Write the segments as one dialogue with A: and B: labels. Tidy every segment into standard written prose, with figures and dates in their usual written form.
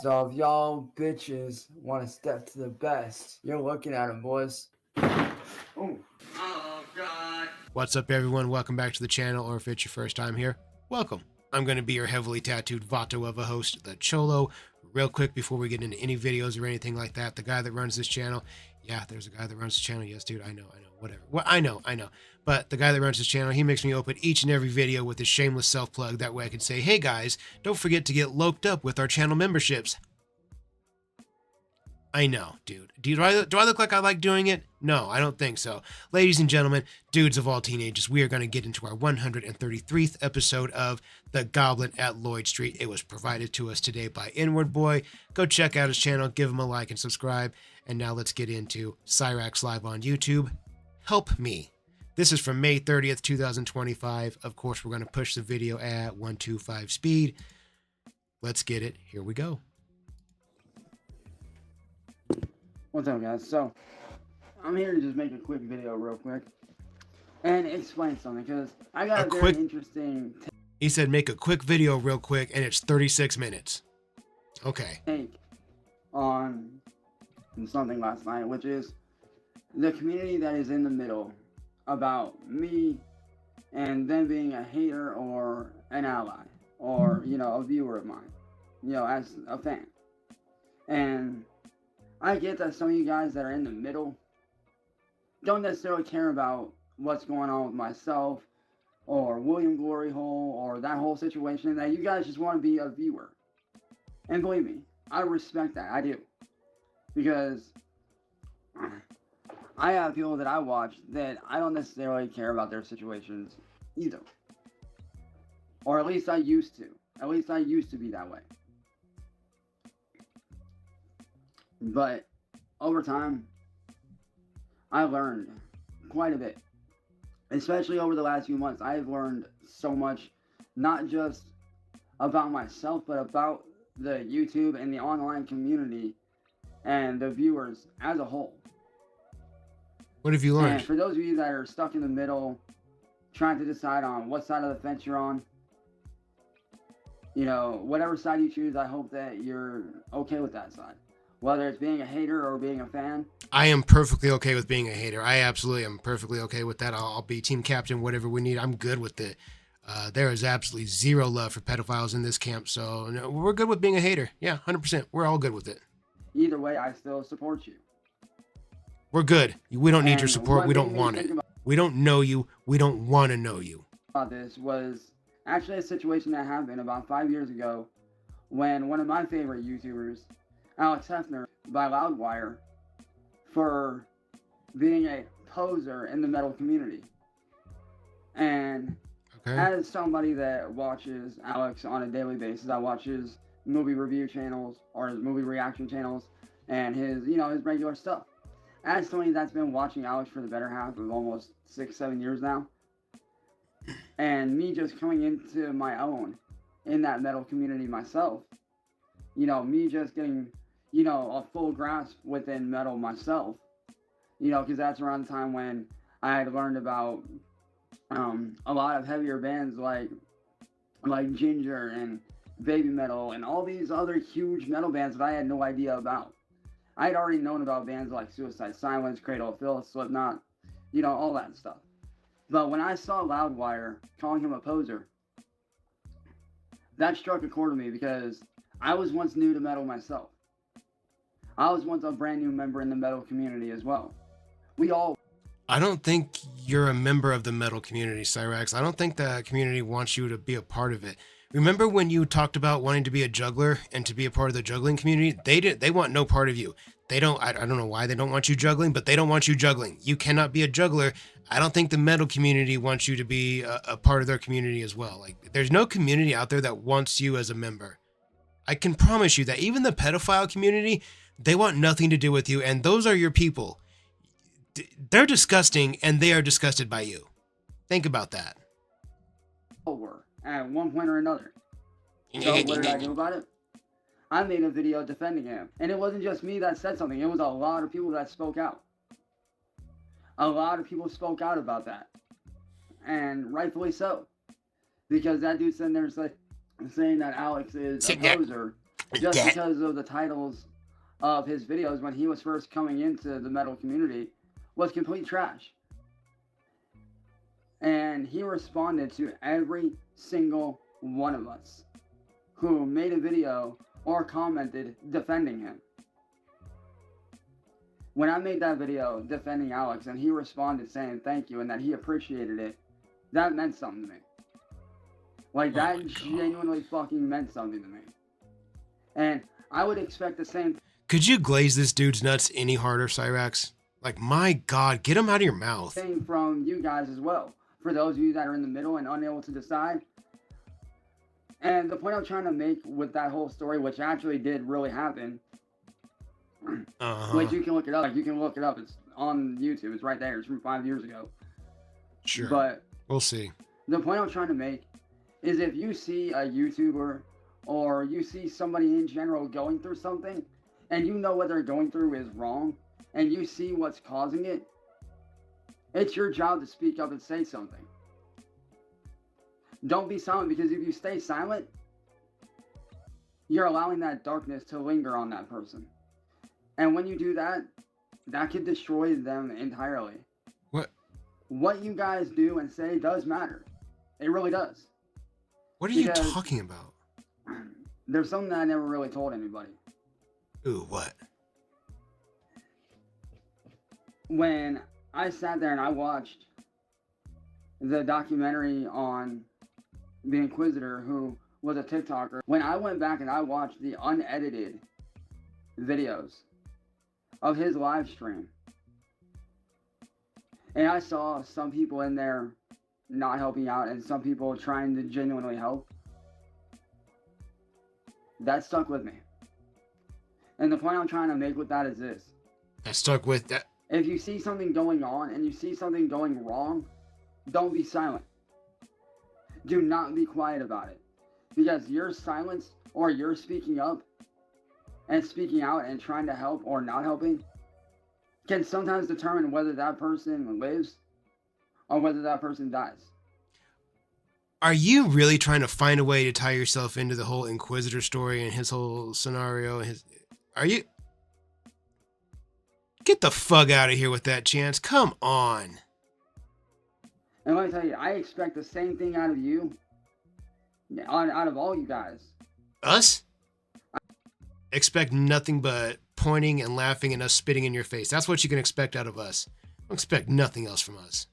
A: So if y'all bitches want to step to the best, you're looking at them, boys.
B: Oh God. What's up, everyone? Welcome back to the channel, or if it's your first time here, welcome. I'm going to be your heavily tattooed vato of a host, the Cholo. Real quick, before we get into any videos or anything like that, the guy that runs this channel, yeah, there's a guy that runs this channel. Yes, dude, I know, whatever. Well, I know. But the guy that runs this channel, he makes me open each and every video with his shameless self-plug. That way I can say, hey guys, don't forget to get loped up with our channel memberships. I know, dude. Do I look like I like doing it? No, I don't think so. Ladies and gentlemen, dudes of all teenagers, we are going to get into our 133rd episode of The Goblin at Lloyd Street. It was provided to us today by Inward Boy. Go check out his channel, give him a like and subscribe. And now let's get into Cyraxx live on YouTube. Help me. This is from May 30th, 2025. Of course, we're going to push the video at 125 speed. Let's get it. Here we go.
A: What's up, guys? So, I'm here to just make a quick video real quick and explain something, because I got a very interesting
B: He said make a quick video real quick, and it's 36 minutes. Okay.
A: Take on something last night, which is the community that is in the middle about me and them being a hater or an ally or, you know, a viewer of mine, you know, as a fan. And I get that some of you guys that are in the middle don't necessarily care about what's going on with myself or William Glory Hole or that whole situation, that you guys just want to be a viewer. And believe me, I respect that. I do. Because I have people that I watch that I don't necessarily care about their situations either. Or at least I used to. At least I used to be that way. But over time, I learned quite a bit. Especially over the last few months, I've learned so much, not just about myself, but about the YouTube and the online community and the viewers as a whole.
B: What have you learned?
A: And for those of you that are stuck in the middle, trying to decide on what side of the fence you're on, you know, whatever side you choose, I hope that you're okay with that side. Whether it's being a hater or being a fan.
B: I am perfectly okay with being a hater. I absolutely am perfectly okay with that. I'll be team captain, whatever we need. I'm good with it. There is absolutely zero love for pedophiles in this camp, so no, we're good with being a hater. Yeah, 100%. We're all good with it.
A: Either way, I still support you.
B: We're good. We don't need your support. We don't want it. We don't know you. We don't want to know you.
A: This was actually a situation that happened about 5 years ago when one of my favorite YouTubers, Alex Hefner, by Loudwire, for being a poser in the metal community. And as somebody that watches Alex on a daily basis, I watch his movie review channels or his movie reaction channels and his, you know, his regular stuff. As somebody that's been watching Alex for the better half of almost 6-7 years now, and me just coming into my own in that metal community myself, you know, me just getting, you know, a full grasp within metal myself, you know, because that's around the time when I had learned about a lot of heavier bands like Ginger and Baby Metal and all these other huge metal bands that I had no idea about. I had already known about bands like Suicide Silence, Cradle of Filth, Slipknot, you know, all that stuff. But when I saw Loudwire calling him a poser, that struck a chord with me, because I was once new to metal myself. I was once a brand new member in the metal community as well.
B: I don't think you're a member of the metal community, Cyraxx. I don't think the community wants you to be a part of it. Remember when you talked about wanting to be a juggler and to be a part of the juggling community? They want no part of you. I don't know why they don't want you juggling, but they don't want you juggling. You cannot be a juggler. I don't think the metal community wants you to be a part of their community as well. Like, there's no community out there that wants you as a member. I can promise you that even the pedophile community, they want nothing to do with you, and those are your people. They're disgusting, and they are disgusted by you. Think about that.
A: Were at one point or another. So what did I do about it? I made a video defending him. And it wasn't just me that said something. It was a lot of people that spoke out. A lot of people spoke out about that. And rightfully so. Because that dude sitting there saying that Alex is a poser just because of the titles of his videos when he was first coming into the metal community was complete trash. And he responded to every single one of us who made a video or commented defending him. When I made that video defending Alex and he responded saying thank you and that he appreciated it, that meant something to me. Like, that genuinely fucking meant something to me. And I would expect the same.
B: Could you glaze this dude's nuts any harder, Cyraxx? Like, my God, get him out of your mouth.
A: Thing from you guys as well. For those of you that are in the middle and unable to decide. And the point I'm trying to make with that whole story, which actually did really happen, which you can look it up. Like, you can look it up. It's on YouTube. It's right there. It's from 5 years ago.
B: Sure.
A: But
B: we'll see.
A: The point I'm trying to make is if you see a YouTuber or you see somebody in general going through something and you know what they're going through is wrong and you see what's causing it, it's your job to speak up and say something. Don't be silent, because if you stay silent, you're allowing that darkness to linger on that person. And when you do that, that could destroy them entirely. What you guys do and say does matter. It really does.
B: What are you talking about?
A: There's something that I never really told anybody.
B: Ooh, what?
A: When I sat there and I watched the documentary on the Inquisitor, who was a TikToker, when I went back and I watched the unedited videos of his live stream, and I saw some people in there not helping out and some people trying to genuinely help, that stuck with me. And the point I'm trying to make with that is this.
B: That stuck with that.
A: If you see something going on and you see something going wrong, don't be silent. Do not be quiet about it. Because your silence or your speaking up and speaking out and trying to help or not helping can sometimes determine whether that person lives or whether that person dies.
B: Are you really trying to find a way to tie yourself into the whole Inquisitor story and his whole scenario? Are you? Get the fuck out of here with that, Chance. Come on.
A: And let me tell you, I expect the same thing out of you, out of all you guys.
B: Us? Expect nothing but pointing and laughing and us spitting in your face. That's what you can expect out of us. Don't expect nothing else from us.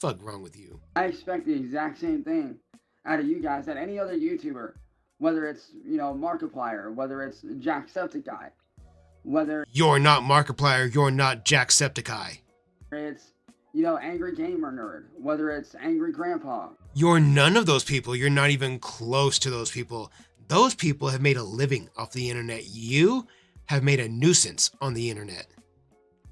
B: Fuck wrong with you.
A: I expect the exact same thing out of you guys that any other YouTuber, whether it's, Markiplier, whether it's Jacksepticeye, whether
B: you're not Markiplier, you're not Jacksepticeye.
A: It's, Angry Gamer Nerd, whether it's Angry Grandpa.
B: You're none of those people. You're not even close to those people. Those people have made a living off the internet. You have made a nuisance on the internet.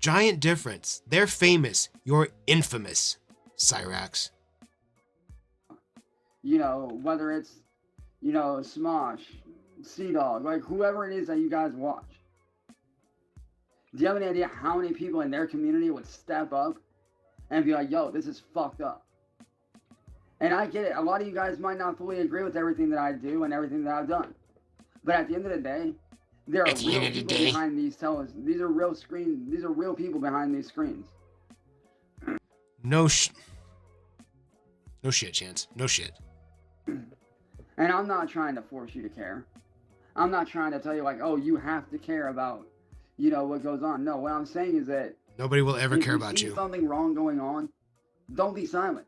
B: Giant difference. They're famous. You're infamous, Cyraxx.
A: Whether it's, Smosh, Sea-Dog, like whoever it is that you guys watch. Do you have any idea how many people in their community would step up and be like, yo, this is fucked up? And I get it. A lot of you guys might not fully agree with everything that I do and everything that I've done. But at the end of the day, there are real people behind these televisions. These are real screens. These are real people behind these screens.
B: No shit, Chance. No shit.
A: And I'm not trying to force you to care. I'm not trying to tell you like, oh, you have to care about, what goes on. No, what I'm saying is that
B: nobody will ever care about you.
A: If you see something wrong going on, don't be silent.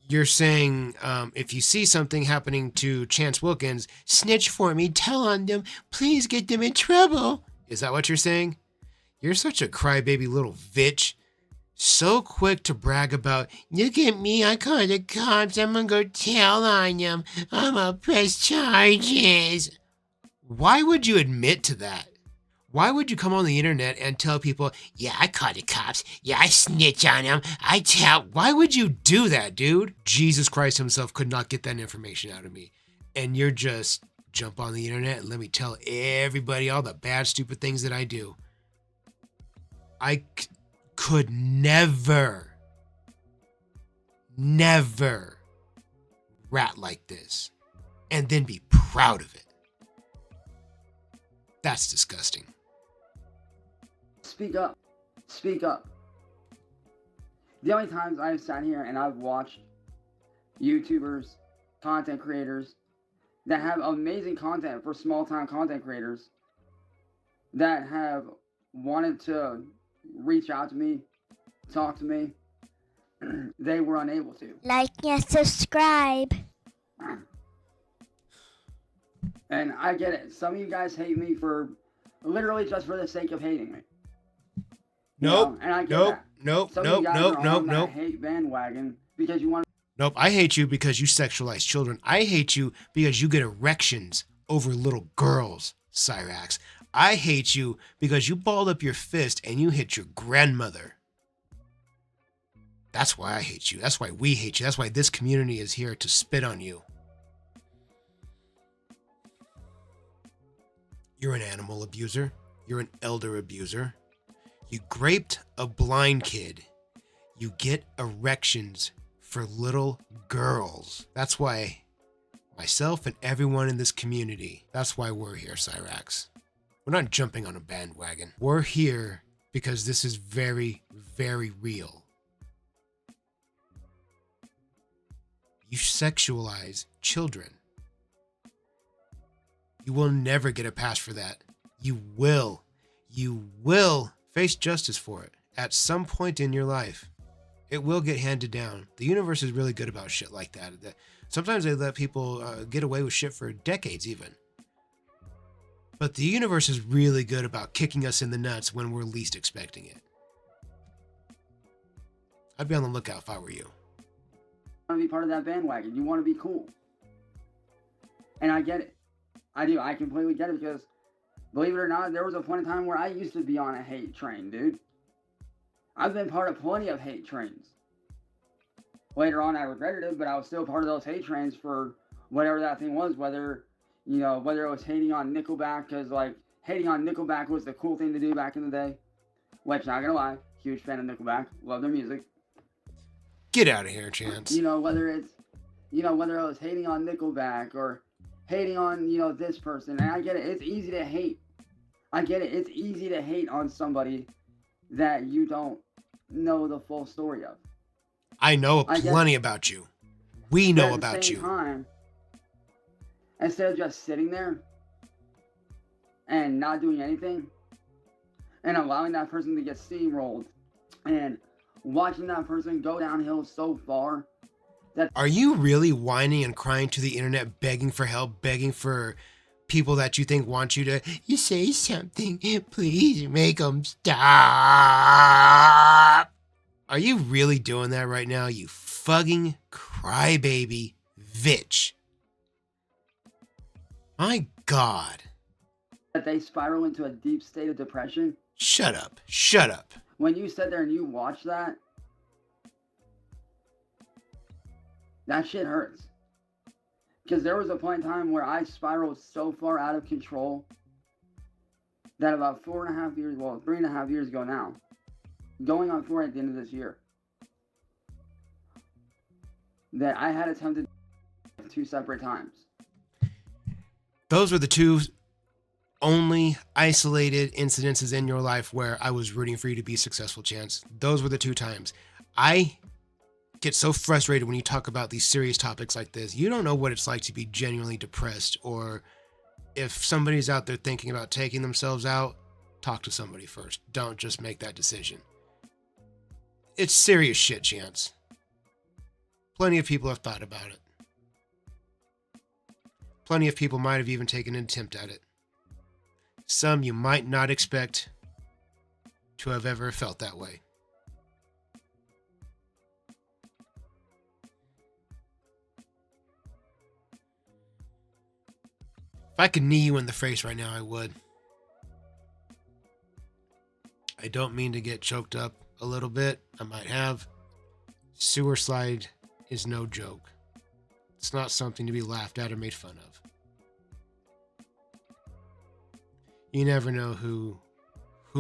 B: You're saying if you see something happening to Chance Wilkins, snitch for me, tell on them, please get them in trouble. Is that what you're saying? You're such a crybaby little bitch. So quick to brag about, look at me, I called the cops, I'm gonna go tell on them, I'm gonna press charges. Why would you admit to that? Why would you come on the internet and tell people, yeah, I called the cops, yeah, I snitch on them, I tell. Why would you do that, dude? Jesus Christ himself could not get that information out of me. And you're just jump on the internet and let me tell everybody all the bad, stupid things that I do. I could never rat like this and then be proud of it. That's disgusting.
A: Speak up. Speak up. The only times I've sat here and I've watched YouTubers, content creators that have amazing content for small-time content creators that have wanted to reach out to me, talk to me, they were unable to.
C: Like and subscribe.
A: And I get it. Some of you guys hate me for literally just for the sake of hating me.
B: Nope.
A: And I get
B: Nope.
A: that.
B: Nope.
A: Some of
B: Nope.
A: you guys
B: Nope.
A: are
B: Nope.
A: on that
B: Nope.
A: hate bandwagon because you want.
B: Nope. I hate you because you sexualize children. I hate you because you get erections over little girls, Cyraxx. I hate you because you balled up your fist and you hit your grandmother. That's why I hate you. That's why we hate you. That's why this community is here to spit on you. You're an animal abuser. You're an elder abuser. You raped a blind kid. You get erections for little girls. That's why myself and everyone in this community, that's why we're here, Cyraxx. We're not jumping on a bandwagon. We're here because this is very, very real. You sexualize children. You will never get a pass for that. You will face justice for it at some point in your life. It will get handed down. The universe is really good about shit like that. Sometimes they let people get away with shit for decades even. But the universe is really good about kicking us in the nuts when we're least expecting it. I'd be on the lookout if I were you.
A: Want to be part of that bandwagon. You want to be cool. And I get it. I do. I completely get it because, believe it or not, there was a point in time where I used to be on a hate train, dude. I've been part of plenty of hate trains. Later on, I regretted it, but I was still part of those hate trains for whatever that thing was, whether it was hating on Nickelback, because, like, hating on Nickelback was the cool thing to do back in the day. Which, not gonna lie, huge fan of Nickelback. Love their music.
B: Get out of here, Chance.
A: Whether it was hating on Nickelback or hating on, this person. And I get it. It's easy to hate. I get it. It's easy to hate on somebody that you don't know the full story of.
B: I know plenty about you. We know about you.
A: At the same time, instead of just sitting there and not doing anything and allowing that person to get steamrolled and watching that person go downhill so far that...
B: Are you really whining and crying to the internet, begging for help, begging for people that you think want you to say something? Please make them stop. Are you really doing that right now, you fucking crybaby Vitch? My God.
A: That they spiral into a deep state of depression?
B: Shut up. Shut up.
A: When you sit there and you watch that shit hurts. Because there was a point in time where I spiraled so far out of control that about 3.5 years ago now, going on 4 at the end of this year, that I had attempted 2 separate times.
B: Those were the 2 only isolated incidences in your life where I was rooting for you to be successful, Chance. Those were the 2 times. I get so frustrated when you talk about these serious topics like this. You don't know what it's like to be genuinely depressed, or if somebody's out there thinking about taking themselves out, talk to somebody first. Don't just make that decision. It's serious shit, Chance. Plenty of people have thought about it. Plenty of people might have even taken an attempt at it. Some you might not expect to have ever felt that way. If I could knee you in the face right now, I would. I don't mean to get choked up a little bit. I might have. Sewer slide is no joke. It's not something to be laughed at or made fun of. You never know who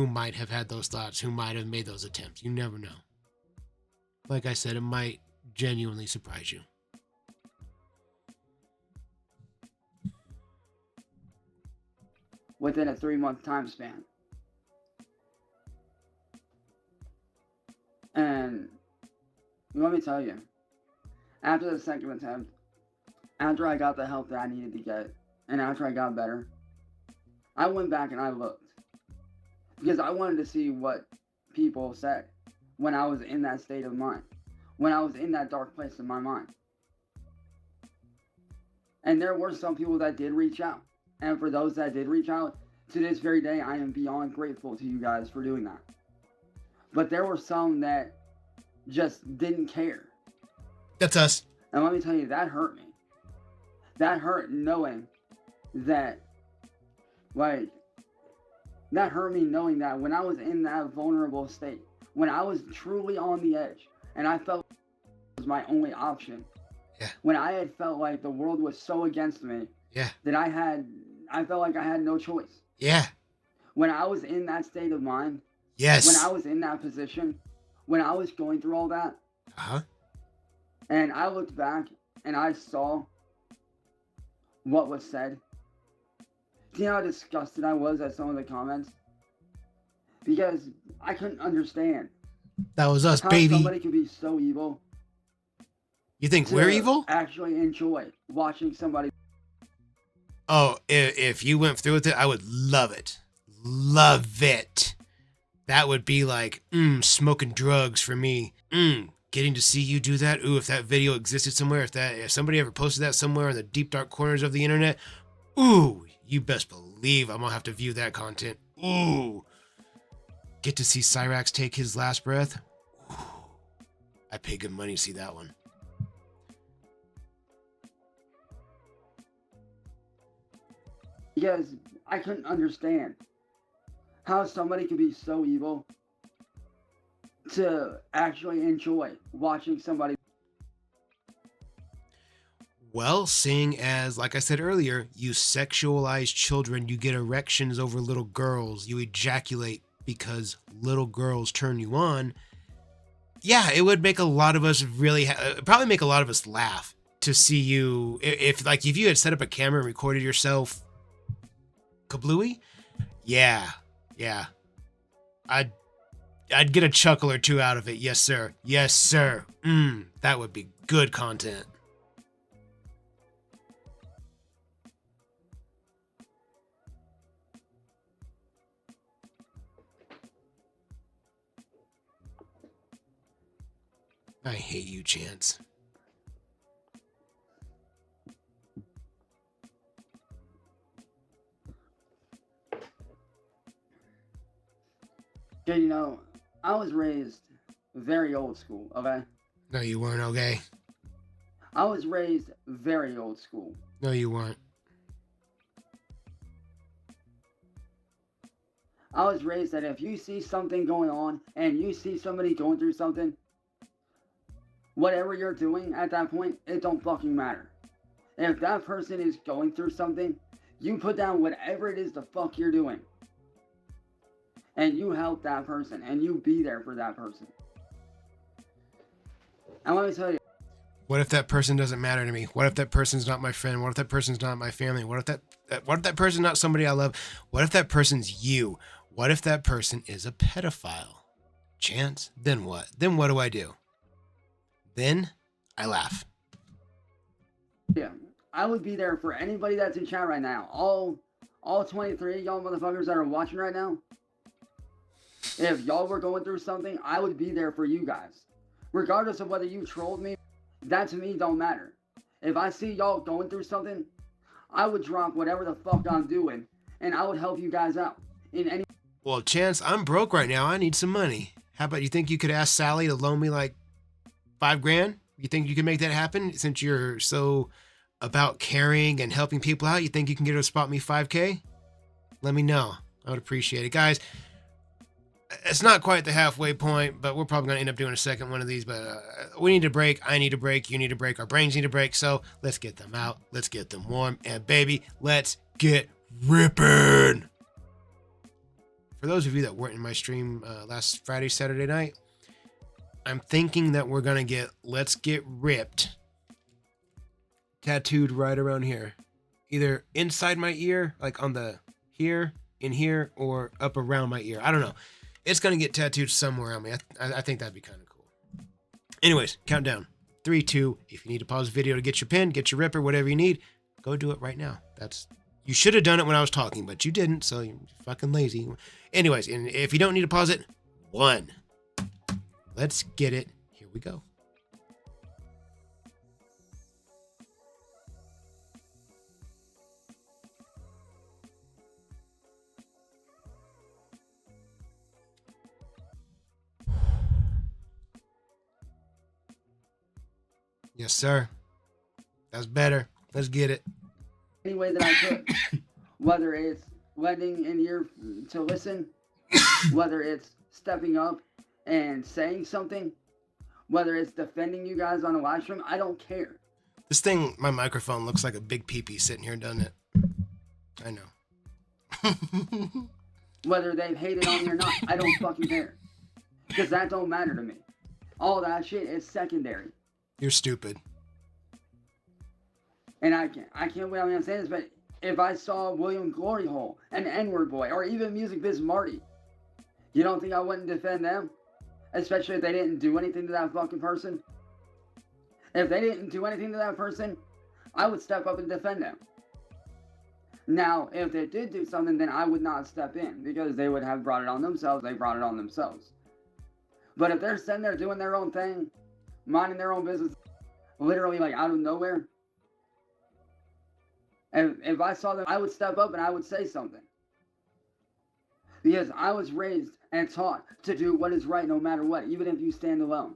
B: might have had those thoughts, who might have made those attempts. You never know. Like I said, it might genuinely surprise you.
A: within a 3-month time span. And let me tell you, after the second attempt, after I got the help that I needed to get, and after I got better, I went back and I looked. Because I wanted to see what people said when I was in that state of mind. When I was in that dark place in my mind. And there were some people that did reach out. And for those that did reach out, to this very day, I am beyond grateful to you guys for doing that. But there were some that just didn't care.
B: That's us.
A: And let me tell you, that hurt me. That hurt knowing that, like, that hurt me knowing that when I was in that vulnerable state, when I was truly on the edge, and I felt it was my only option.
B: Yeah.
A: When I had felt like the world was so against me.
B: Yeah.
A: That I felt like I had no choice.
B: Yeah.
A: When I was in that state of mind.
B: Yes.
A: When I was in that position. When I was going through all that.
B: Uh-huh.
A: And I looked back and I saw what was said. Do you know how disgusted I was at some of the comments? Because I couldn't understand.
B: That was us,
A: how
B: baby.
A: Somebody could be so evil.
B: You think we're evil?
A: Actually enjoy watching somebody.
B: Oh, if you went through with it, I would love it. Love it. That would be like, smoking drugs for me. Getting to see you do that. Ooh, if that video existed somewhere, if somebody ever posted that somewhere in the deep dark corners of the internet, ooh, you best believe I'm gonna have to view that content. Ooh. Get to see Cyraxx take his last breath. Ooh. I pay good money to see that one.
A: Because I couldn't understand how somebody could be so evil to actually enjoy watching somebody.
B: Well, seeing as, like I said earlier, you sexualize children, you get erections over little girls, you ejaculate because little girls turn you on. Yeah, it would make a lot of us probably make a lot of us laugh to see you. If you had set up a camera and recorded yourself kablooey, yeah. I'd get a chuckle or two out of it. Yes, sir. Yes, sir. That would be good content. I hate you, Chance.
A: Yeah, you know, I was raised very old school, okay?
B: No, you weren't, okay?
A: I was raised very old school.
B: No, you weren't.
A: I was raised that if you see something going on and you see somebody going through something, whatever you're doing at that point, it don't fucking matter. If that person is going through something, you put down whatever it is the fuck you're doing. And you help that person, and you be there for that person. And let me tell you.
B: What if that person doesn't matter to me? What if that person's not my friend? What if that person's not my family? What if that person's not somebody I love? What if that person's you? What if that person is a pedophile? Chance? Then what? Then what do I do? Then I laugh.
A: Yeah, I would be there for anybody that's in chat right now. All 23 y'all motherfuckers that are watching right now. If y'all were going through something, I would be there for you guys. Regardless of whether you trolled me, that to me don't matter. If I see y'all going through something, I would drop whatever the fuck I'm doing, and I would help you guys out in any.
B: Well, Chance, I'm broke right now. I need some money. How about you think you could ask Sally to loan me like $5,000? You think you can make that happen since you're so about caring and helping people out? You think you can get her to spot me $5,000? Let me know. I would appreciate it. Guys, it's not quite the halfway point, but we're probably going to end up doing a second one of these. But we need a break. I need a break. You need a break. Our brains need a break. So let's get them out. Let's get them warm. And baby, let's get ripping. For those of you that weren't in my stream last Friday, Saturday night, I'm thinking that we're going to get Let's Get Ripped tattooed right around here. Either inside my ear, like on the here, in here, or up around my ear. I don't know. It's going to get tattooed somewhere on me. I think that'd be kind of cool. Anyways, countdown. 3, 2. If you need to pause the video to get your pen, get your ripper, whatever you need, go do it right now. You should have done it when I was talking, but you didn't, so you're fucking lazy. Anyways, and if you don't need to pause it, 1. Let's get it. Here we go. Yes, sir. That's better. Let's get it.
A: Any way that I could, whether it's lending an ear to listen, whether it's stepping up and saying something, whether it's defending you guys on a live stream, I don't care.
B: This thing, my microphone looks like a big pee-pee sitting here, doesn't it? I know.
A: Whether they've hated on me or not, I don't fucking care. Because that don't matter to me. All that shit is secondary.
B: You're stupid.
A: And I can't wait, I'm saying this, but if I saw William Glory Hole, an N-word boy, or even Music Biz Marty, you don't think I wouldn't defend them? Especially if they didn't do anything to that fucking person? If they didn't do anything to that person, I would step up and defend them. Now, if they did do something, then I would not step in, because they would have brought it on themselves. They brought it on themselves. But if they're sitting there doing their own thing, minding their own business, literally like out of nowhere, and if I saw them, I would step up and I would say something. Because I was raised and taught to do what is right no matter what, even if you stand alone.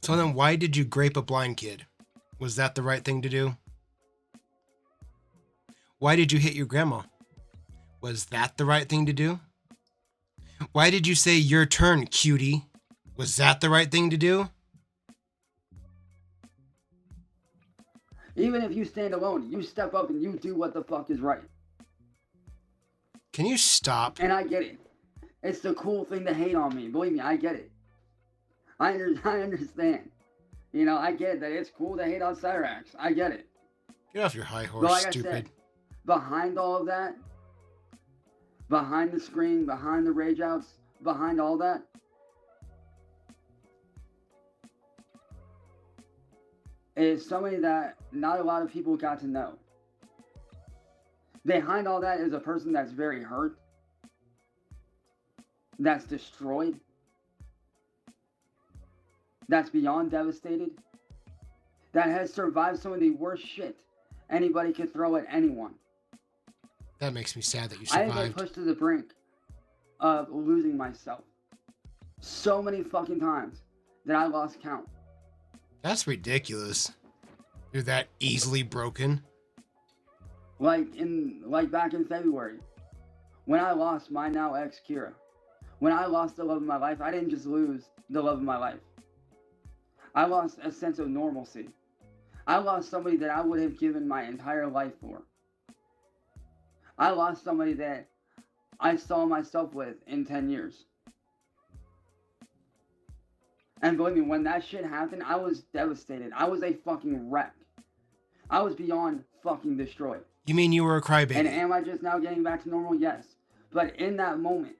B: So then why did you grape a blind kid? Was that the right thing to do? Why did you hit your grandma? Was that the right thing to do? Why did you say your turn, cutie? Was that the right thing to do?
A: Even if you stand alone, you step up and you do what the fuck is right.
B: Can you stop?
A: And I get it. It's the cool thing to hate on me. Believe me, I get it. I understand. You know, I get that it's cool to hate on Cyraxx. I get it.
B: Get off your high horse,
A: but like
B: stupid.
A: I said, behind all of that, behind the screen, behind the rage outs, behind all that, is somebody that not a lot of people got to know. Behind all that is a person that's very hurt, that's destroyed, that's beyond devastated, that has survived some of the worst shit anybody could throw at anyone.
B: That makes me sad that you
A: I have
B: survived.
A: been pushed to the brink of losing myself so many fucking times that I lost count.
B: That's ridiculous. You're that easily broken.
A: Like back in February, when I lost my now ex Kira, when I lost the love of my life, I didn't just lose the love of my life. I lost a sense of normalcy. I lost somebody that I would have given my entire life for. I lost somebody that I saw myself with in 10 years. And believe me, when that shit happened, I was devastated. I was a fucking wreck. I was beyond fucking destroyed.
B: You mean you were a crybaby?
A: And am I just now getting back to normal? Yes. But in that moment.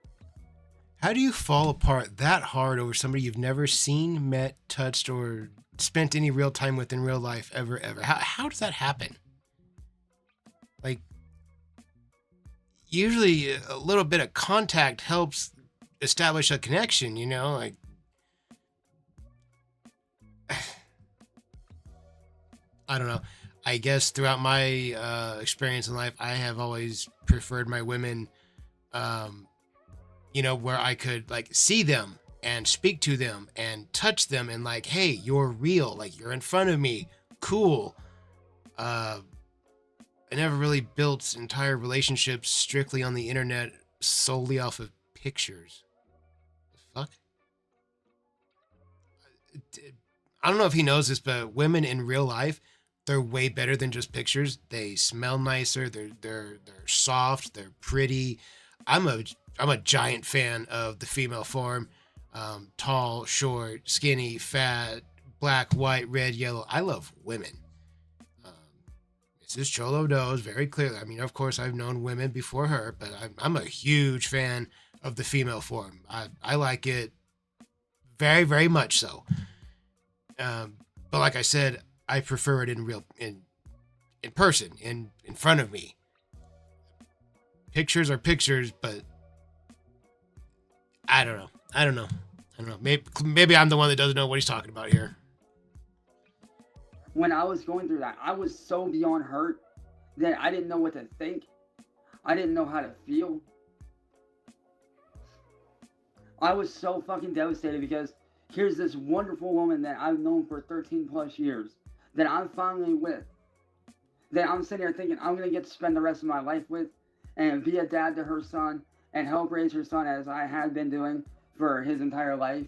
B: How do you fall apart that hard over somebody you've never seen, met, touched, or spent any real time with in real life ever? How does that happen? Like, usually a little bit of contact helps establish a connection, you know? Like, I don't know. I guess throughout my experience in life, I have always preferred my women, you know, where I could like see them and speak to them and touch them and like, hey, you're real. Like, you're in front of me. Cool. I never really built entire relationships strictly on the internet solely off of pictures. The fuck? I don't know if he knows this, but women in real life, they're way better than just pictures. They smell nicer. They're soft. They're pretty. I'm a giant fan of the female form. Tall, short, skinny, fat, black, white, red, yellow. I love women. This Cholo knows very clearly. I mean, of course, I've known women before her, but I'm a huge fan of the female form. I like it very, very much so. But like I said, I prefer it in person, in front of me. Pictures are pictures, but I don't know. Maybe I'm the one that doesn't know what he's talking about here.
A: When I was going through that, I was so beyond hurt that I didn't know what to think. I didn't know how to feel. I was so fucking devastated because here's this wonderful woman that I've known for 13 plus years that I'm finally with, that I'm sitting here thinking I'm going to get to spend the rest of my life with and be a dad to her son and help raise her son as I had been doing for his entire life.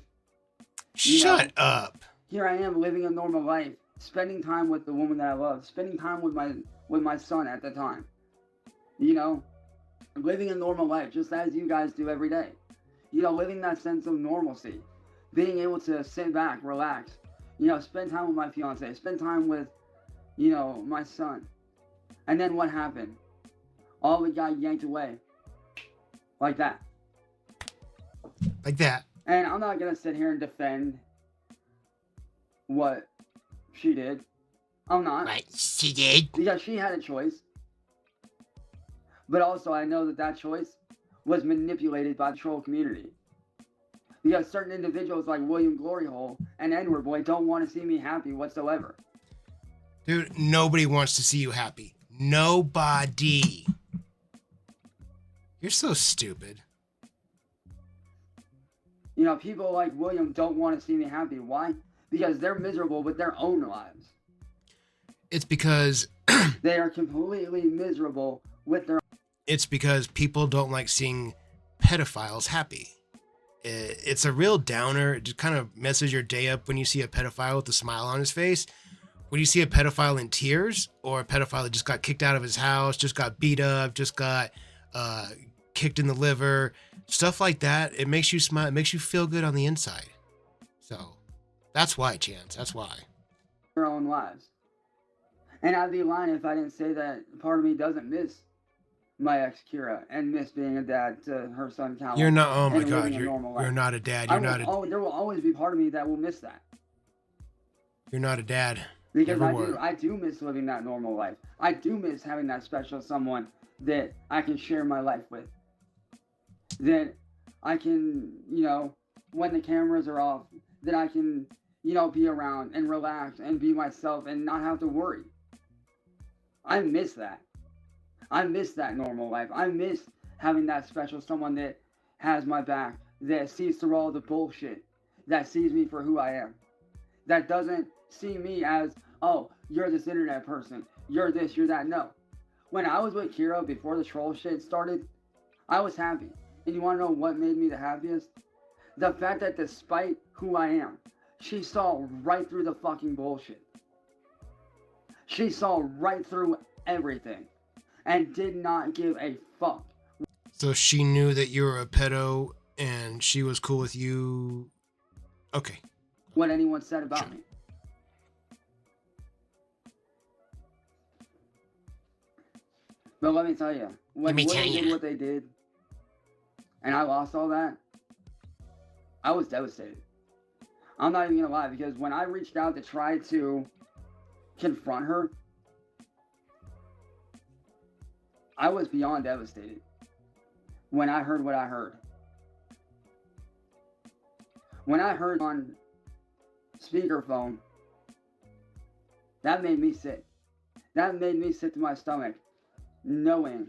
B: Shut up.
A: Here I am living a normal life, spending time with the woman that I love, spending time with my son at the time. You know, living a normal life just as you guys do every day. You know, living that sense of normalcy. Being able to sit back, relax, you know, spend time with my fiance, spend time with, you know, my son. And then what happened? All of it got yanked away. Like that.
B: Like that.
A: And I'm not going to sit here and defend what she did. I'm not.
B: Right, she did.
A: Because she had a choice. But also I know that choice was manipulated by the troll community. Because certain individuals like William Gloryhole and Edward Boy don't want to see me happy whatsoever.
B: Dude, nobody wants to see you happy. Nobody. You're so stupid.
A: You know, people like William don't want to see me happy. Why? Because they're miserable with their own lives.
B: It's because...
A: they are completely miserable with their...
B: It's because people don't like seeing pedophiles happy. It's a real downer. It just kind of messes your day up when you see a pedophile with a smile on his face. When you see a pedophile in tears, or a pedophile that just got kicked out of his house, just got beat up, just got kicked in the liver, stuff like that, it makes you smile. It makes you feel good on the inside. So that's why, Chance. That's why.
A: Their own lives. And I'd be lying if I didn't say that part of me doesn't miss my ex Kira and miss being a dad to her son Callum.
B: You're not. Oh my God. You're not a dad. You're not a.
A: There will always be part of me that will miss that.
B: You're not a dad.
A: Because I do miss living that normal life. I do miss having that special someone that I can share my life with. That I can, you know, when the cameras are off, that I can, you know, be around and relax and be myself and not have to worry. I miss that. I miss that normal life. I miss having that special someone that has my back, that sees through all the bullshit, that sees me for who I am, that doesn't see me as, oh, you're this internet person, you're this, you're that. No. When I was with Kira before the troll shit started, I was happy. And you want to know what made me the happiest? The fact that despite who I am, she saw right through the fucking bullshit. She saw right through everything and did not give a fuck.
B: So she knew that you were a pedo and she was cool with you. Okay.
A: What anyone said about me. But let me tell you, when Woody did what they did, and I lost all that, I was devastated. I'm not even gonna lie, because when I reached out to try to confront her, I was beyond devastated when I heard what I heard. When I heard on speakerphone, that made me sick. That made me sick to my stomach, knowing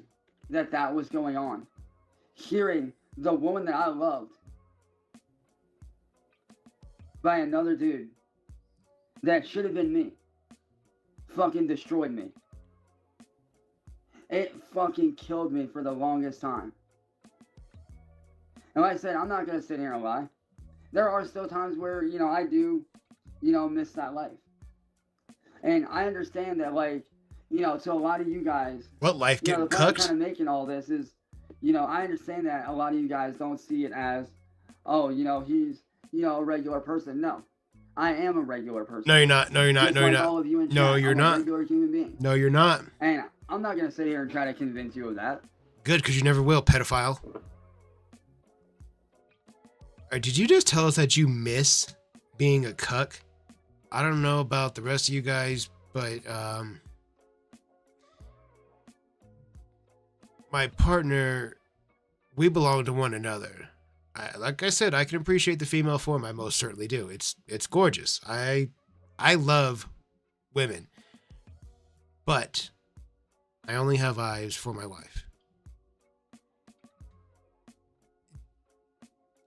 A: that that was going on. Hearing the woman that I loved by another dude that should have been me fucking destroyed me. It fucking killed me for the longest time. And like I said, I'm not going to sit here and lie. There are still times where, you know, I do, you know, miss that life. And I understand that, like, you know, to a lot of you guys,
B: what life getting
A: the point
B: cooked?
A: I'm kind of making all this is, you know, I understand that a lot of you guys don't see it as, oh, you know, he's, you know, a regular person. No, I am a regular person.
B: No, you're not. No, you're not.
A: Just
B: No, you're
A: like
B: not.
A: all of you in
B: No,
A: chat,
B: you're
A: I'm
B: not.
A: a regular human being.
B: No, you're not.
A: And I'm not going to sit here and try to convince you of that.
B: Good, because you never will, pedophile. Did you just tell us that you miss being a cuck? I don't know about the rest of you guys, but my partner, we belong to one another. Like I said, I can appreciate the female form. I most certainly do. It's gorgeous. I love women, but I only have eyes for my wife.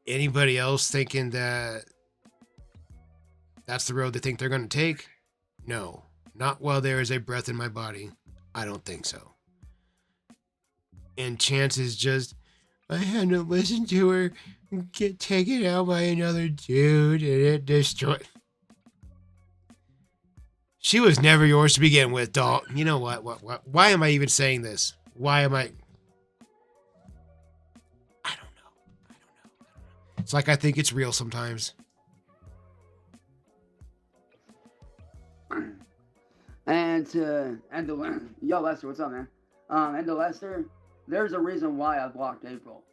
B: Anybody else thinking that that's the road they think they're going to take? No, not while there is a breath in my body. I don't think so. And chances just, I had to listen to her get taken out by another dude and it destroyed. She was never yours to begin with, doll. You know what? Why am I even saying this? Why am I? I don't know. It's like I think it's real sometimes.
A: Yo, Lester, what's up, man? And to Lester, there's a reason why I blocked April,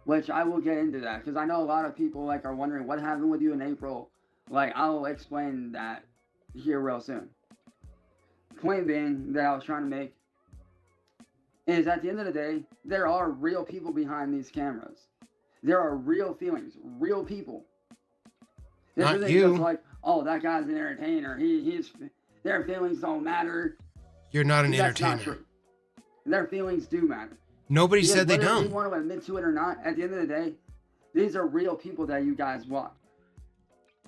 A: which I will get into that, because I know a lot of people like are wondering what happened with you in April. Like, I'll explain that here real soon. Point being that I was trying to make is, at the end of the day, there are real people behind these cameras. There are real feelings, real people. This
B: Not
A: isn't
B: you.
A: just like, oh, that guy's an entertainer. Their feelings don't matter.
B: You're not an
A: That's not
B: entertainer.
A: true. Their feelings do matter.
B: Nobody
A: Because
B: said they
A: whether
B: don't.
A: you want to admit to it or not, at the end of the day, these are real people that you guys watch.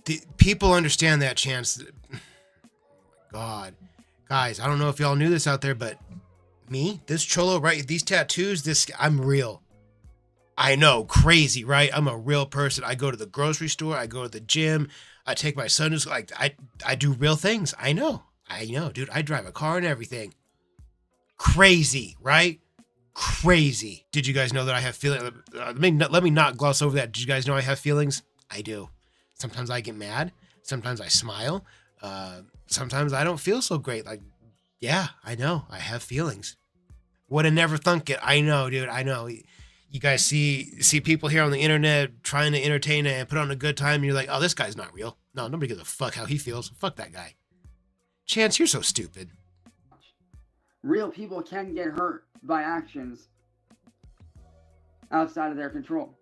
B: The people understand that, Chance. God. Guys, I don't know if y'all knew this out there, but me, this cholo, right? These tattoos, I'm real. I know, crazy, right? I'm a real person. I go to the grocery store. I go to the gym. I take my son to school. Like, I do real things. I know, dude. I drive a car and everything. Crazy, right? Crazy. Did you guys know that I have feelings? Let me not gloss over that. Did you guys know I have feelings? I do. Sometimes I get mad. Sometimes I smile. Sometimes I don't feel so great. Like, yeah, I know. I have feelings. Would have never thunk it. I know, dude. I know. You guys see people here on the internet trying to entertain and put on a good time, and you're like, oh, this guy's not real. No, nobody gives a fuck how he feels. Fuck that guy. Chance, you're so stupid.
A: Real people can get hurt by actions outside of their control.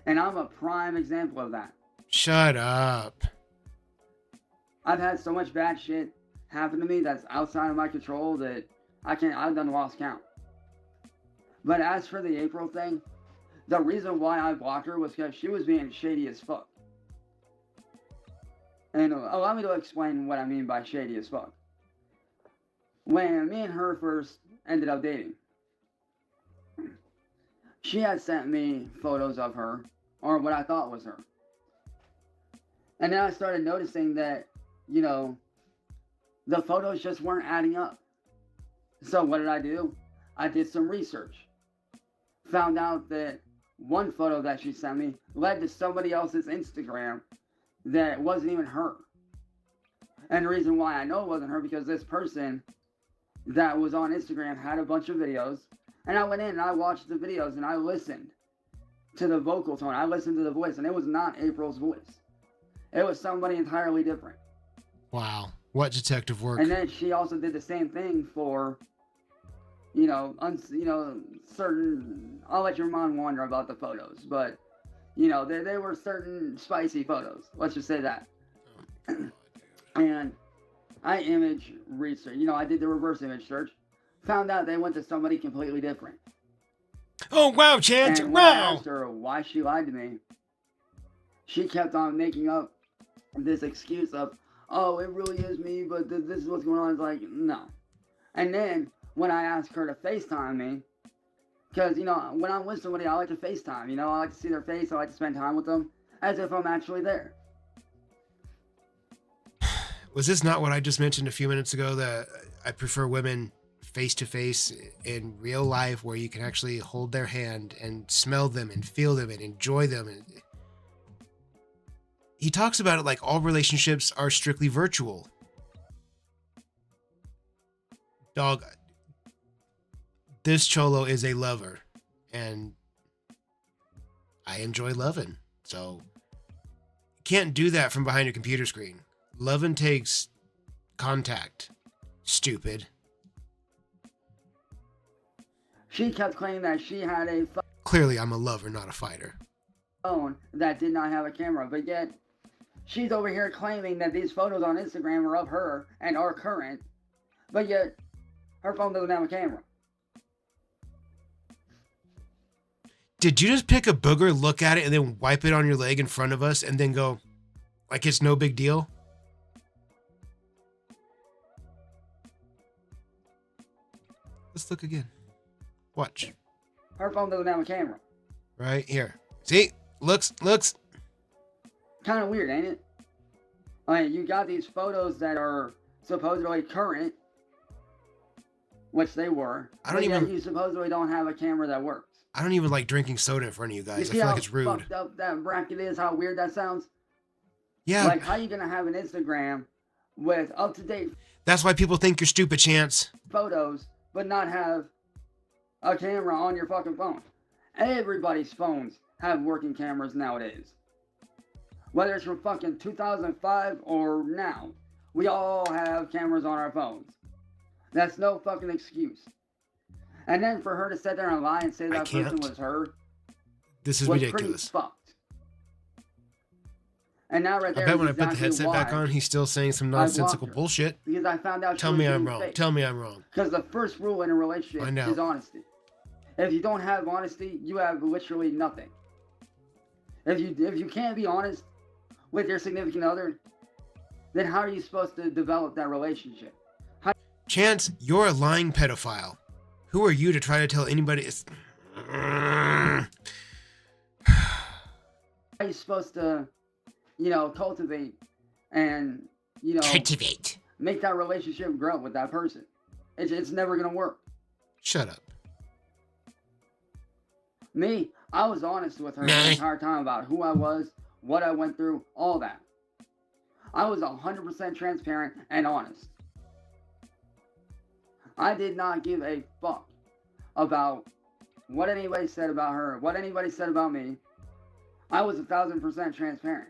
A: And I'm a prime example of that.
B: Shut up.
A: I've had so much bad shit happen to me that's outside of my control that I've done lost count. But as for the April thing, the reason why I blocked her was because she was being shady as fuck. And allow me to explain what I mean by shady as fuck. When me and her first ended up dating, she had sent me photos of her, or what I thought was her. And then I started noticing that, you know, the photos just weren't adding up. So what did I do? I did some research. Found out that one photo that she sent me led to somebody else's Instagram that wasn't even her. And the reason why I know it wasn't her, because this person that was on Instagram had a bunch of videos. And I went in and I watched the videos and I listened to the vocal tone. I listened to the voice, and it was not April's voice. It was somebody entirely different.
B: Wow. What detective work.
A: And then she also did the same thing for, certain, I'll let your mom wonder about the photos, but, they were certain spicy photos. Let's just say that. And I image research, I did the reverse image search, found out they went to somebody completely different.
B: Oh, wow, Chance.
A: And when I
B: Wow.
A: asked her why she lied to me, she kept on making up this excuse of, oh, it really is me, but this is what's going on. It's like, no. And then when I asked her to FaceTime me, because, when I'm with somebody, I like to FaceTime. I like to see their face. I like to spend time with them as if I'm actually there.
B: Was this not what I just mentioned a few minutes ago, that I prefer women face-to-face in real life, where you can actually hold their hand and smell them and feel them and enjoy them? he talks about it like all relationships are strictly virtual. Dog, this cholo is a lover, and I enjoy loving. So you can't do that from behind a computer screen. Loving takes contact. Stupid.
A: She kept claiming that she had a
B: Clearly, I'm a lover, not a fighter.
A: phone that did not have a camera, but yet she's over here claiming that these photos on Instagram are of her and are current, but yet her phone doesn't have a camera.
B: Did you just pick a booger, look at it, and then wipe it on your leg in front of us and then go, like it's no big deal? Let's look again. Watch.
A: Her phone doesn't have a camera.
B: Right here. See? Looks.
A: Kind of weird, ain't it? Like, you got these photos that are supposedly current, which they were. You supposedly don't have a camera that works.
B: I don't even like drinking soda in front of you guys.
A: You
B: I
A: see
B: feel
A: how
B: like it's rude.
A: fucked up that bracket is? How weird that sounds?
B: Yeah.
A: Like, how you gonna have an Instagram with up-to-date
B: That's why people think you're stupid, Chance.
A: photos, but not have a camera on your fucking phone? Everybody's phones have working cameras nowadays. Whether it's from fucking 2005 or now, we all have cameras on our phones. That's no fucking excuse. And then for her to sit there and lie and say that person was her,
B: this is
A: was
B: ridiculous.
A: pretty fucked. And now right there,
B: I bet when I put the
A: exactly
B: headset back
A: why
B: on, he's still saying some nonsensical
A: her.
B: bullshit.
A: Because I found out.
B: Tell me I'm wrong. Tell me I'm wrong.
A: Because the first rule in a relationship is honesty. If you don't have honesty, you have literally nothing. If you can't be honest with your significant other, then how are you supposed to develop that relationship?
B: Chance, you're a lying pedophile. Who are you to try to tell anybody?
A: How are you supposed to, cultivate and,
B: cultivate,
A: make that relationship grow with that person? It's never gonna work.
B: Shut up.
A: Me, I was honest with her the entire time about who I was, what I went through, all that. I was 100% transparent and honest. I did not give a fuck about what anybody said about her, what anybody said about me. I was 1,000% transparent.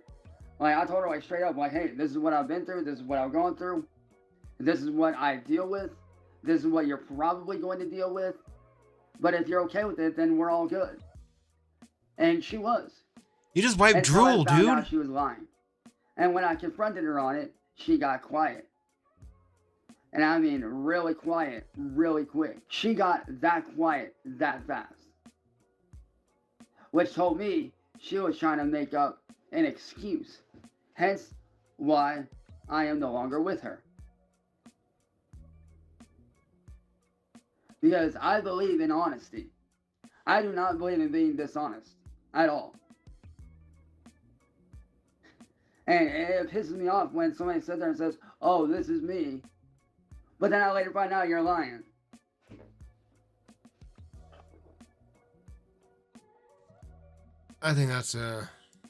A: Like, I told her, like, straight up, like, hey, this is what I've been through, this is what I've gone through, this is what I deal with, this is what you're probably going to deal with, but if you're okay with it, then we're all good. And she was.
B: You just wiped drool,
A: I found
B: dude.
A: out she was lying. And when I confronted her on it, she got quiet. And I mean really quiet, really quick. She got that quiet that fast. Which told me she was trying to make up an excuse. Hence why I am no longer with her. Because I believe in honesty. I do not believe in being dishonest at all. And it pisses me off when somebody sits there and says, oh, this is me. But then I later find out you're lying.
B: I think that's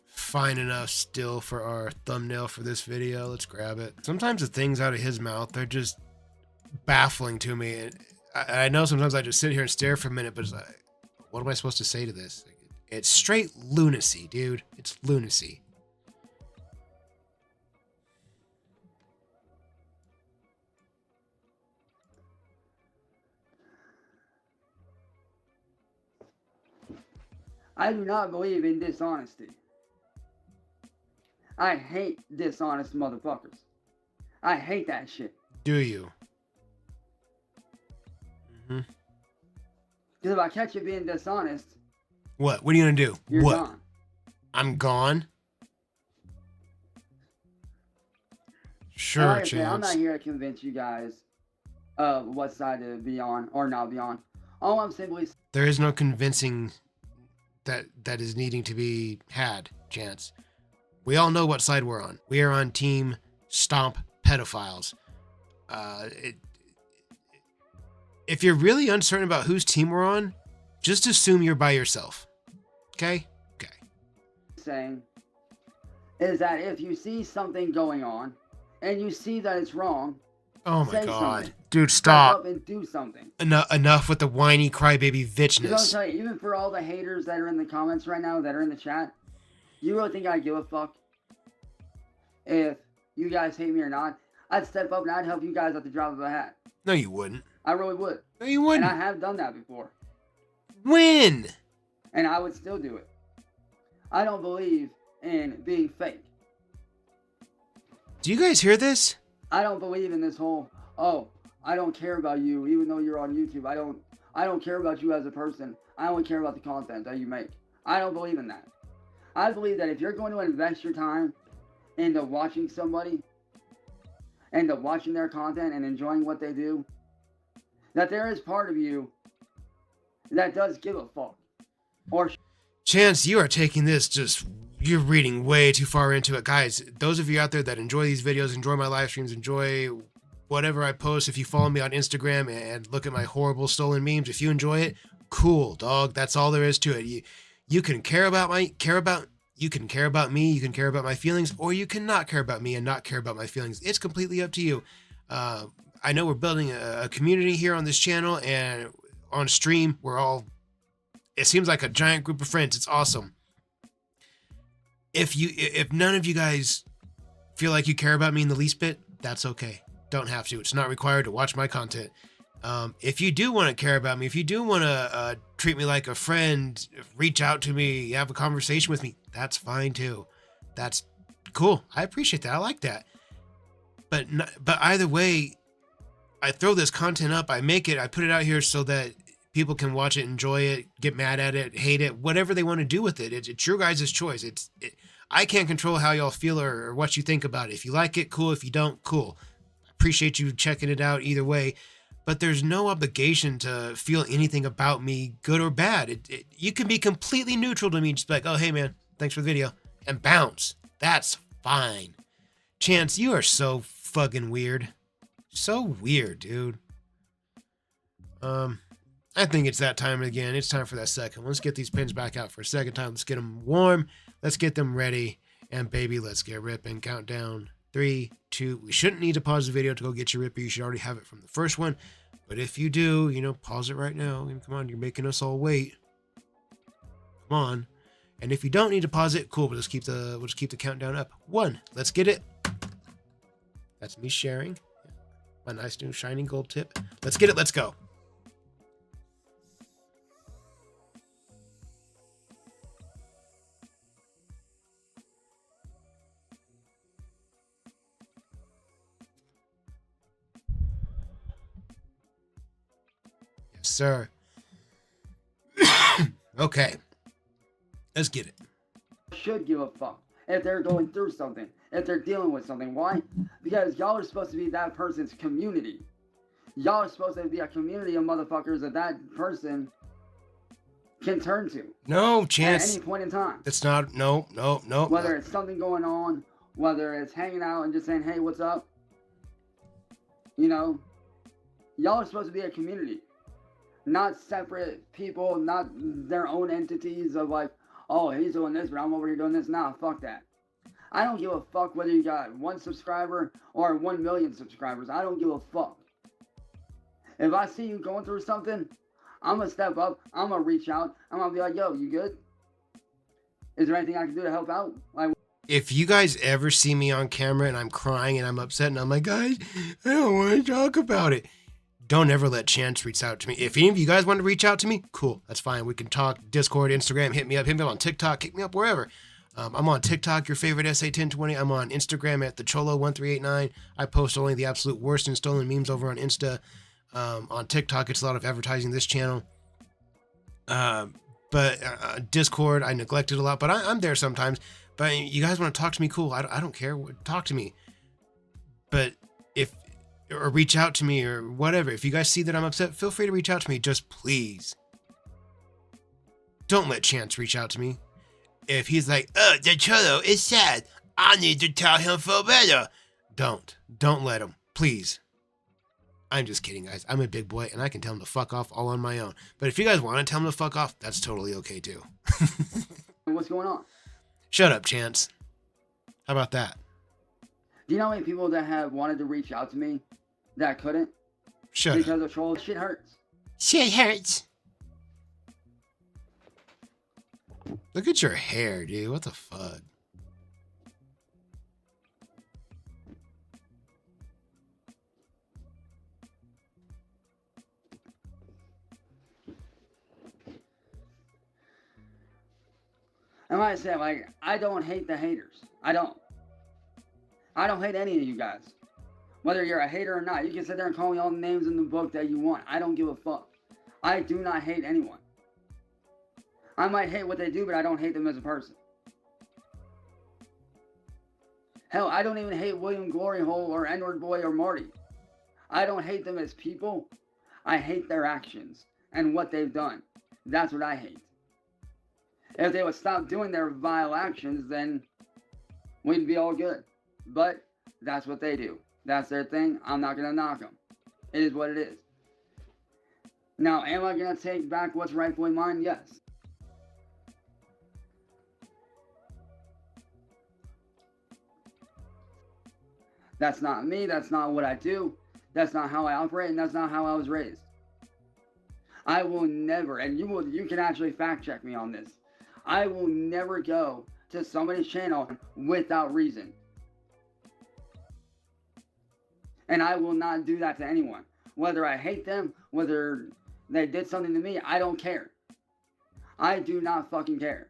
B: fine enough still for our thumbnail for this video. Let's grab it. Sometimes the things out of his mouth, they're just baffling to me. And I know sometimes I just sit here and stare for a minute, but it's like, what am I supposed to say to this? It's straight lunacy, dude. It's lunacy.
A: I do not believe in dishonesty. I hate dishonest motherfuckers. I hate that shit.
B: Do you?
A: Mm-hmm. Because if I catch you being dishonest...
B: What? What are you going to do?
A: You're
B: what?
A: Gone.
B: I'm gone? Sure, Chance.
A: I'm not here to convince you guys of what side to be on or not be on. All I'm simply...
B: There is no convincing that is needing to be had, Chance. We all know what side we're on. We are on team stomp pedophiles. If you're really uncertain about whose team we're on, just assume you're by yourself. Okay? Okay.
A: Saying is that if you see something going on and you see that it's wrong,
B: Oh my
A: say
B: god.
A: something.
B: Dude,
A: Step
B: stop.
A: up and do something.
B: Enough with the whiny crybaby
A: Because I'll
B: Vitchness.
A: tell you, even for all the haters that are in the comments right now, that are in the chat, you really think I give a fuck if you guys hate me or not? I'd step up and I'd help you guys at the drop of a hat.
B: No, you wouldn't.
A: I really would.
B: No, you
A: And
B: wouldn't.
A: I have done that before.
B: When?
A: And I would still do it. I don't believe in being fake.
B: Do you guys hear this?
A: I don't believe in this whole, oh, I don't care about you, even though you're on YouTube. I don't care about you as a person. I only care about the content that you make. I don't believe in that. I believe that if you're going to invest your time into watching somebody, into watching their content and enjoying what they do, that there is part of you that does give a fuck. Or
B: Chance, you are taking this you're reading way too far into it. Guys, those of you out there that enjoy these videos, enjoy my live streams, enjoy whatever I post, if you follow me on Instagram and look at my horrible stolen memes, if you enjoy it, cool, dog. That's all there is to it. You can care about me, you can care about my feelings, or you cannot care about me and not care about my feelings. It's completely up to you. I know we're building a community here on this channel, and on stream, it seems like a giant group of friends. It's awesome. If none of you guys feel like you care about me in the least bit, that's okay. Don't have to. It's not required to watch my content. If you do want to care about me, if you do want to treat me like a friend, reach out to me, have a conversation with me, that's fine too. That's cool. I appreciate that. I like that. But either way, I throw this content up, I put it out here so that people can watch it, enjoy it, get mad at it, hate it, whatever they want to do with it. It's your guys' choice. I can't control how y'all feel or what you think about it. If you like it, cool. If you don't, cool. Appreciate you checking it out either way. But there's no obligation to feel anything about me, good or bad. You can be completely neutral to me, just be like, oh, hey, man, thanks for the video, and bounce. That's fine. Chance, you are so fucking weird. So weird, dude. I think it's that time again. It's time for that second. Let's get these pins back out for a second time. Let's get them warm. Let's get them ready. And baby, let's get ripping. Countdown. 3, 2. We shouldn't need to pause the video to go get your ripper. You should already have it from the first one. But if you do, pause it right now. Come on, you're making us all wait. Come on. And if you don't need to pause it, cool. We'll just keep the countdown up. 1. Let's get it. That's me sharing my nice new shining gold tip. Let's get it. Let's go. Yes, sir. Okay. Let's get it.
A: should give a fuck if they're going through something, if they're dealing with something. Why? Because y'all are supposed to be that person's community. Y'all are supposed to be a community of motherfuckers that person can turn to.
B: No, Chance.
A: At any point in time.
B: That's not, no.
A: Whether it's something going on, whether it's hanging out and just saying, hey, what's up? Y'all are supposed to be a community. Not separate people, not their own entities of like, oh, he's doing this, but I'm over here doing this. Nah, fuck that. I don't give a fuck whether you got 1 subscriber or 1 million subscribers. I don't give a fuck. If I see you going through something, I'm going to step up. I'm going to reach out. I'm going to be like, yo, you good? Is there anything I can do to help out? Like,
B: if you guys ever see me on camera and I'm crying and I'm upset and I'm like, guys, I don't want to talk about it. Don't ever let Chance reach out to me. If any of you guys want to reach out to me, cool. That's fine. We can talk. Discord, Instagram, hit me up on TikTok, kick me up wherever. I'm on TikTok, your favorite SA1020. I'm on Instagram at thecholo1389. I post only the absolute worst and stolen memes over on Insta. On TikTok, it's a lot of advertising this channel. But Discord, I neglect it a lot, but I'm there sometimes. But you guys want to talk to me, cool. I don't care. Talk to me. But or reach out to me or whatever. If you guys see that I'm upset, feel free to reach out to me. Just please. Don't let Chance reach out to me. If he's like, oh, the Cholo is sad, I need to tell him feel better. Don't let him. Please. I'm just kidding, guys. I'm a big boy and I can tell him to fuck off all on my own. But if you guys want to tell him to fuck off, that's totally okay too.
A: what's going on?
B: Shut up, Chance. How about that?
A: Do you know how many people that have wanted to reach out to me that couldn't?
B: Shut
A: because
B: up.
A: of trolls? Shit hurts.
B: Shit hurts. Look at your hair, dude. What the fuck?
A: And like I said, like, I don't hate the haters. I don't hate any of you guys. Whether you're a hater or not, you can sit there and call me all the names in the book that you want. I don't give a fuck. I do not hate anyone. I might hate what they do, but I don't hate them as a person. Hell, I don't even hate William Gloryhole or N-Word Boy or Marty. I don't hate them as people. I hate their actions and what they've done. That's what I hate. If they would stop doing their vile actions, then we'd be all good. But that's what they do. That's their thing. I'm not going to knock them. It is what it is. Now, am I going to take back what's rightfully mine? Yes. That's not me. That's not what I do. That's not how I operate, and that's not how I was raised. I will never, and you can actually fact check me on this. I will never go to somebody's channel without reason. And I will not do that to anyone. Whether I hate them, whether they did something to me, I don't care. I do not fucking care.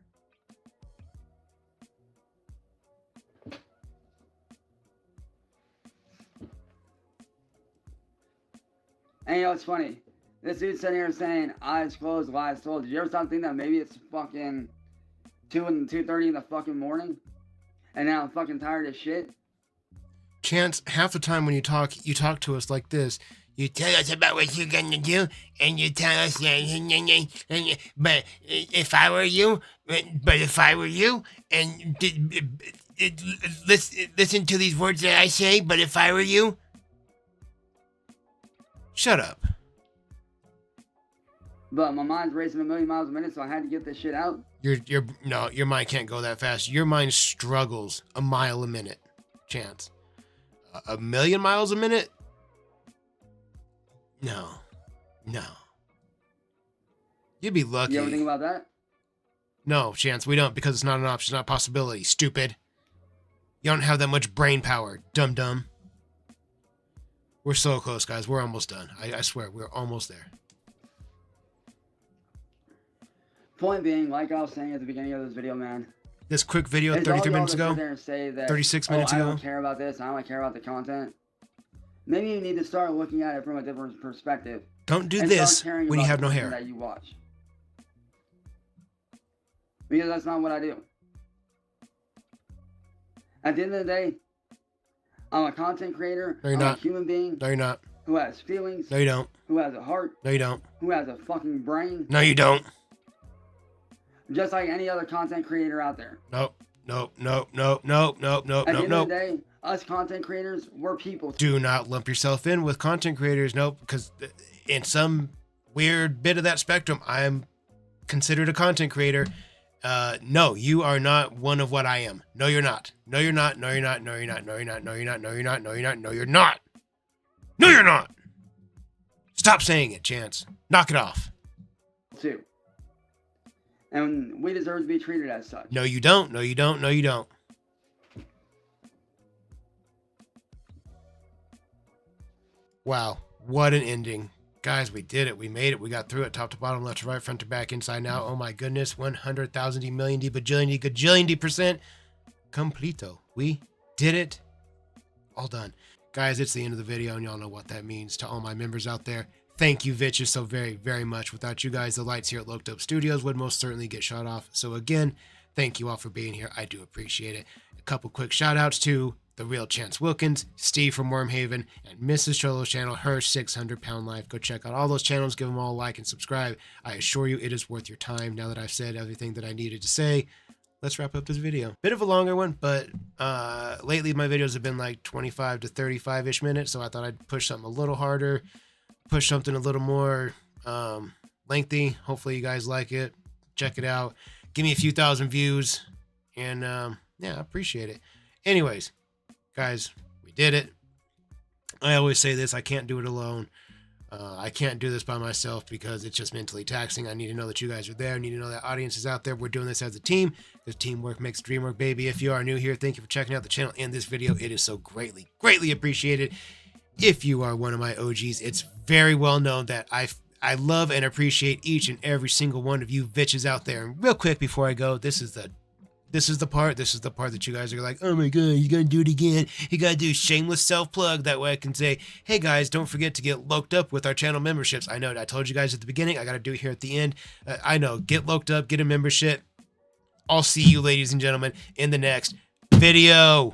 A: And you know, it's funny. This dude's sitting here saying, eyes closed, lies told. Did you ever start thinking that maybe it's fucking 2:30 in the fucking morning? And now I'm fucking tired as shit?
B: Chance, half the time when you talk to us like this. You tell us about what you're gonna do, and you tell us, but if I were you, and listen to these words that I say, but if I were you. Shut up.
A: But my mind's racing 1,000,000 miles a minute, so I had to get this shit out.
B: Your mind can't go that fast. Your mind struggles a mile a minute, Chance. 1,000,000 miles a minute? No. You'd be lucky.
A: You ever think about that?
B: No, Chance, we don't, because it's not an option, it's not a possibility. Stupid. You don't have that much brain power, dum-dum. We're so close, guys. We're almost done. I swear, we're almost there.
A: Point being, like I was saying at the beginning of this video, man.
B: This quick video, 33 minutes ago,
A: that,
B: 36 minutes ago.
A: I don't care about this. I don't care about the content. Maybe you need to start looking at it from a different perspective.
B: Don't do this when you have no hair.
A: That you watch. Because that's not what I do. At the end of the day, I'm a content creator.
B: No, you're
A: I'm
B: not.
A: A human being.
B: No, you're not.
A: Who has feelings.
B: No, you don't.
A: Who has a heart.
B: No, you don't.
A: Who has a fucking brain.
B: No, you don't.
A: Just like any other content creator out there.
B: Nope.
A: At the end of the day, us content creators, we're people.
B: Do not lump yourself in with content creators. Nope, because in some weird bit of that spectrum, I am considered a content creator. No, you are not one of what I am. No, you're not. No, you're not. No, you're not. No, you're not. No, you're not. No, you're not. No, you're not. No, you're not. No, you're not. No, you're not. Stop saying it, Chance. Knock it off.
A: Too. And we deserve to be treated as such.
B: No, you don't. No, you don't. No, you don't. Wow, what an ending. Guys, we did it. We made it. We got through it. Top to bottom, left to right, front to back, inside and out. Oh my goodness. 100,000 D, million D, bajillion D, gajillion D % completo. We did it. All done. Guys, it's the end of the video, and y'all know what that means to all my members out there. Thank you, Vitches, so very, very much. Without you guys, the lights here at Loked Up Studios would most certainly get shut off. So again, thank you all for being here. I do appreciate it. A couple quick shout outs to The Real Chance Wilkins, Steve from Wormhaven, and Mrs. Cholo's channel, her 600-pound life. Go check out all those channels. Give them all a like and subscribe. I assure you it is worth your time. Now that I've said everything that I needed to say, let's wrap up this video. Bit of a longer one, but lately my videos have been like 25 to 35-ish minutes, so I thought I'd push something a little harder, push something a little more lengthy. Hopefully you guys like it. Check it out. Give me a few thousand views, and yeah, I appreciate it. Anyways, guys, we did it. I always say this, I can't do it alone. I can't do this by myself because it's just mentally taxing. I need to know that you guys are there. I need to know that audience is out there. We're doing this as a team, because teamwork makes dream work, baby. If you are new here, thank you for checking out the channel and this video. It is so greatly, greatly appreciated. If you are one of my OGs, it's very well known that I love and appreciate each and every single one of you Vitches out there. And real quick before I go, this is the part that you guys are like, oh my god, you gotta do it again. You gotta do shameless self-plug. That way I can say, hey guys, don't forget to get loked up with our channel memberships. I know I told you guys at the beginning, I gotta do it here at the end. I know, get loked up, get a membership. I'll see you, ladies and gentlemen, in the next video.